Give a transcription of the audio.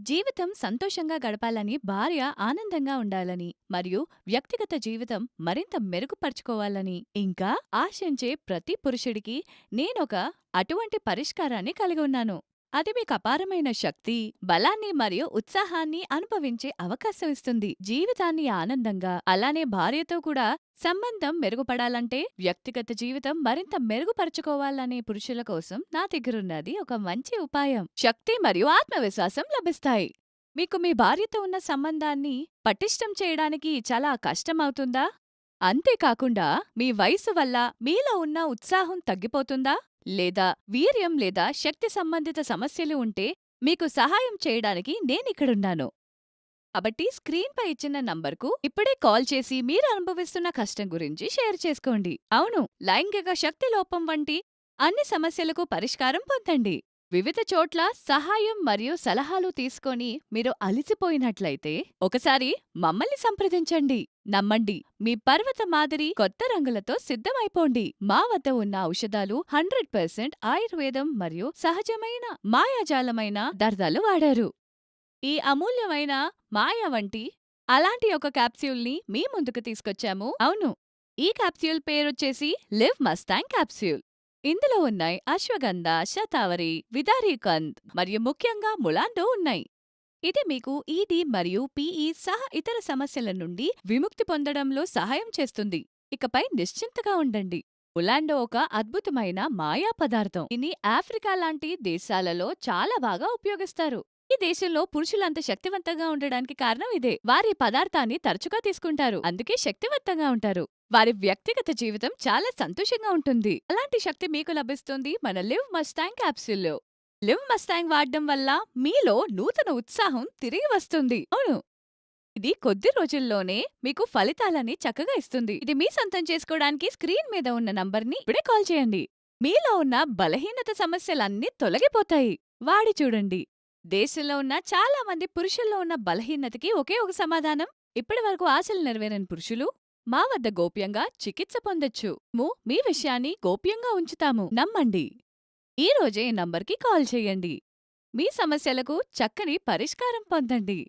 జీవితం సంతోషంగా గడపాలని, భార్య ఆనందంగా ఉండాలని, మరియు వ్యక్తిగత జీవితం మరింత మెరుగుపరుచుకోవాలని, ఇంకా ఆశించే ప్రతి పురుషుడికి నేనొక అటువంటి పరిష్కారాన్ని కలిగి ఉన్నాను. అది మీకు అపారమైన శక్తి, బలాన్ని మరియు ఉత్సాహాన్ని అనుభవించే అవకాశం ఇస్తుంది. జీవితాన్ని ఆనందంగా, అలానే భార్యతో కూడా సంబంధం మెరుగుపడాలంటే, వ్యక్తిగత జీవితం మరింత మెరుగుపరుచుకోవాలనే పురుషుల కోసం నా దగ్గరున్నది ఒక మంచి ఉపాయం. శక్తి మరియు ఆత్మవిశ్వాసం లభిస్తాయి. మీకు మీ భార్యతో ఉన్న సంబంధాన్ని పటిష్టం చేయడానికి చాలా కష్టమవుతుందా? అంతేకాకుండా మీ వయసు వల్ల మీలో ఉన్న ఉత్సాహం తగ్గిపోతుందా? లేదా వీర్యం లేదా శక్తి సంబంధిత సమస్యలు ఉంటే మీకు సహాయం చేయడానికి నేనిక్కడున్నాను. కాబట్టి స్క్రీన్‌పై ఇచ్చిన నంబర్‌కు ఇప్పుడే కాల్ చేసి మీరు అనుభవిస్తున్న కష్టం గురించి షేర్ చేసుకోండి. అవును, లైంగిక శక్తి లోపం వంటి అన్ని సమస్యలకు పరిష్కారం పొందండి. వివిధ చోట్ల సహాయం మరియు సలహాలు తీసుకొని మీరు అలసిపోయినట్లయితే ఒకసారి మమ్మల్ని సంప్రదించండి. నమ్మండి, మీ పర్వత మాదిరి కొత్త రంగులతో సిద్ధమైపోండి. మా వద్ద ఉన్న ఔషధాలు 100% ఆయుర్వేదం మరియు సహజమైన మాయాజాలమైన దర్దాలు వాడారు. ఈ అమూల్యమైన మాయ వంటి అలాంటి ఒక క్యాప్స్యూల్ని మీ ముందుకు తీసుకొచ్చాము. అవును, ఈ క్యాప్స్యూల్ పేరొచ్చేసి లివ్ మస్తాంగ్ క్యాప్స్యూల్. ఇందులో ఉన్నాయి అశ్వగంధ, శతావరి, విదారీకంద్ మరియు ముఖ్యంగా ములాండో ఉన్నాయి. ఇది మీకు ఈడీ మరియు పీఈ సహా ఇతర సమస్యల నుండి విముక్తి పొందడంలో సహాయం చేస్తుంది. ఇకపై నిశ్చింతగా ఉండండి. ములాండో ఒక అద్భుతమైన మాయా పదార్థం. దీన్ని ఆఫ్రికా లాంటి దేశాలలో చాలా బాగా ఉపయోగిస్తారు. ఈ దేశంలో పురుషులంత శక్తివంతంగా ఉండడానికి కారణం ఇదే. వారి పదార్థాన్ని తరచుగా తీసుకుంటారు, అందుకే శక్తివంతంగా ఉంటారు. వారి వ్యక్తిగత జీవితం చాలా సంతోషంగా ఉంటుంది. అలాంటి శక్తి మీకు లభిస్తుంది మన లివ్ మస్తాంగ్ క్యాప్సూల్లో. లివ్ మస్తాంగ్ వాడడం వల్ల మీలో నూతన ఉత్సాహం తిరిగి వస్తుంది. అవును, ఇది కొద్ది రోజుల్లోనే మీకు ఫలితాలని చక్కగా ఇస్తుంది. ఇది మీ సొంతం చేసుకోవడానికి స్క్రీన్ మీద ఉన్న నంబర్ని ఇప్పుడే కాల్ చేయండి. మీలో ఉన్న బలహీనత సమస్యలన్నీ తొలగిపోతాయి. వాడి చూడండి. దేశంలో ఉన్న చాలా మంది పురుషుల్లో ఉన్న బలహీనతకి ఒకే ఒక సమాధానం. ఇప్పటి వరకు ఆశలు నెరవేరని పురుషులు మా వద్ద గోప్యంగా చికిత్స పొందొచ్చు. మీ విషయాన్ని గోప్యంగా ఉంచుతాము. నమ్మండి. ఈ రోజే ఈ నంబర్కి కాల్ చేయండి. మీ సమస్యలకు చక్కని పరిష్కారం పొందండి.